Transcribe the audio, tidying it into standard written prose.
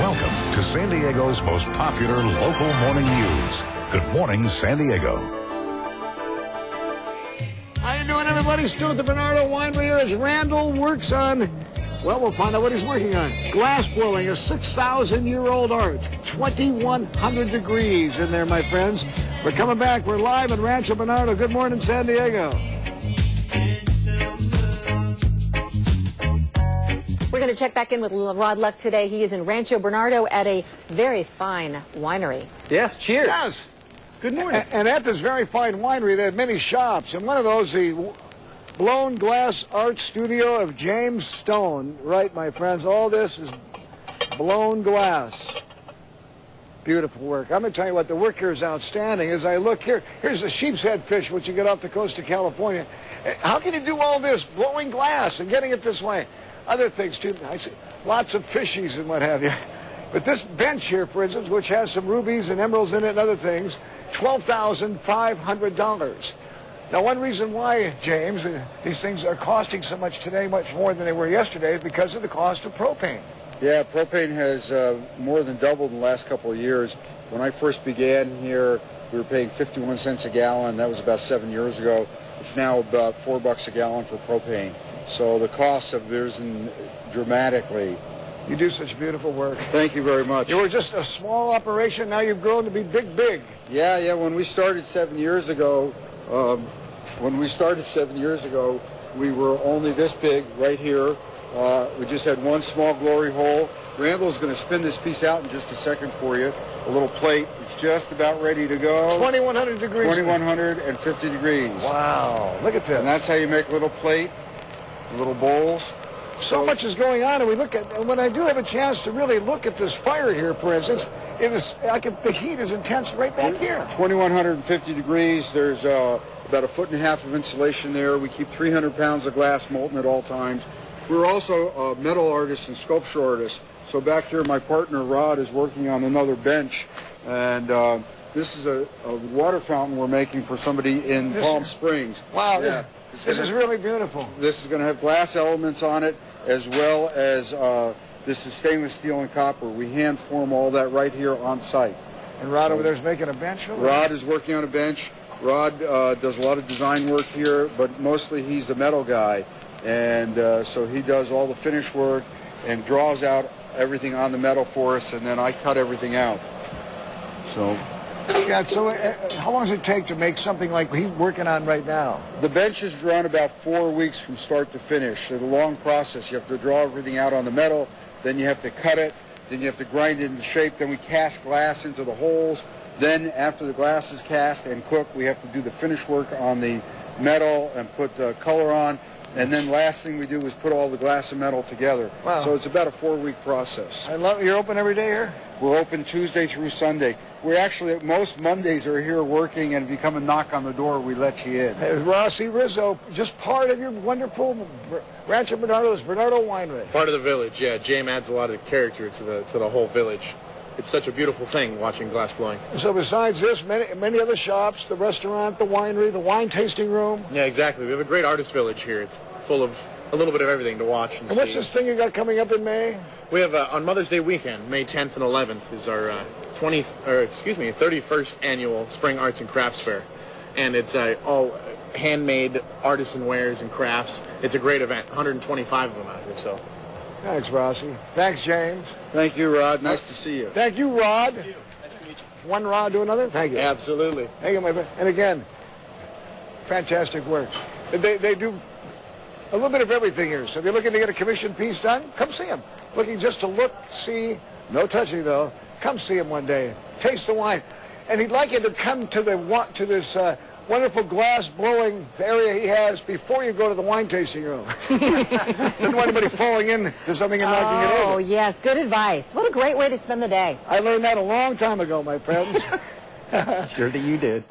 Welcome to San Diego's most popular local morning news. Good morning, San Diego. How you doing, everybody? Still at the Bernardo Winery here as Randall works on, well, we'll find out what he's working on. Glass blowing, a 6,000-year-old art. 2,100 degrees in there, my friends. We're coming back. We're live in Rancho Bernardo. Good morning, San Diego. We're going to check back in with Rod Luck today. He is in Rancho Bernardo at a very fine winery. Yes, cheers. Yes. Good morning. And at this very fine winery, they have many shops. And one of those, the blown glass art studio of James Stone. Right, my friends, all this is blown glass. Beautiful work. I'm going to tell you what, the work here is outstanding. As I look here, here's the sheep's head fish, which you get off the coast of California. How can you do all this, blowing glass and getting it this way? Other things, too. I see lots of fishies and what have you. But this bench here, for instance, which has some rubies and emeralds in it and other things, $12,500. Now, one reason why, James, these things are costing so much today, much more than they were yesterday, is because of the cost of propane. Yeah, propane has more than doubled in the last couple of years. When I first began here, we were paying 51 cents a gallon. That was about 7 years ago. It's now about $4 a gallon for propane. So the costs have risen dramatically. You do such beautiful work. Thank you very much. You were just a small operation. Now you've grown to be big. Yeah. When we started 7 years ago, we were only this big right here. We just had one small glory hole. Randall's going to spin this piece out in just a second for you. A little plate. It's just about ready to go. 2,100 degrees. 2,150 degrees. Wow. Look at this. And that's how you make a little plate, little bowls. So much is going on, and we look at, and when I do have a chance to really look at this fire here, for instance, the heat is intense right back here. 2,150 degrees. There's about 1.5 feet of insulation there. We keep 300 pounds of glass molten at all times. We're also metal artists and sculpture artists. So back here, my partner Rod is working on another bench, and this is a water fountain we're making for somebody in Palm Springs. Wow, yeah. This is really beautiful. This is going to have glass elements on it, as well as this is stainless steel and copper. We hand form all that right here on site. And Rod over there is making a bench? Rod is working on a bench. Rod does a lot of design work here, but mostly he's the metal guy. And so he does all the finish work and draws out everything on the metal for us, and then I cut everything out. So... Yeah, so how long does it take to make something like he's working on right now? The benches run about 4 weeks from start to finish. It's a long process. You have to draw everything out on the metal, then you have to cut it, then you have to grind it into shape, then we cast glass into the holes. Then after the glass is cast and cooked, we have to do the finish work on the metal and put color on. And then last thing we do is put all the glass and metal together. Wow. So it's about a 4-week process. I love it. You're open every day here? We're open Tuesday through Sunday. We're actually, most Mondays are here working, and if you come and knock on the door, we let you in. Hey, Rossi Rizzo, just part of your wonderful Rancho Bernardo's Bernardo Winery. Part of the village, yeah. James adds a lot of character to the whole village. It's such a beautiful thing watching glass blowing. So besides this, many other shops, the restaurant, the winery, the wine tasting room. Yeah, exactly. We have a great artist village here. It's full of a little bit of everything to watch and see. What's this thing you got coming up in May? We have on Mother's Day weekend, May 10th and 11th, is our 31st annual Spring Arts and Crafts Fair, and it's all handmade artisan wares and crafts. It's a great event. 125 of them out here. So. Thanks, Rossi. Thanks, James. Thank you, Rod. Nice to see you. Thank you, Rod. Thank you. Nice to meet you. One Rod to another. Thank you. Absolutely. Thank you, my friend. And again, fantastic work. They do a little bit of everything here. So if you're looking to get a commissioned piece done, come see them. Looking just to look, see, no touching though. Come see him one day. Taste the wine. And he'd like you to come to this wonderful glass blowing area he has before you go to the wine tasting room. Doesn't want anybody falling into something and knocking it over. Oh, yes. Good advice. What a great way to spend the day. I learned that a long time ago, my friends. Sure that you did.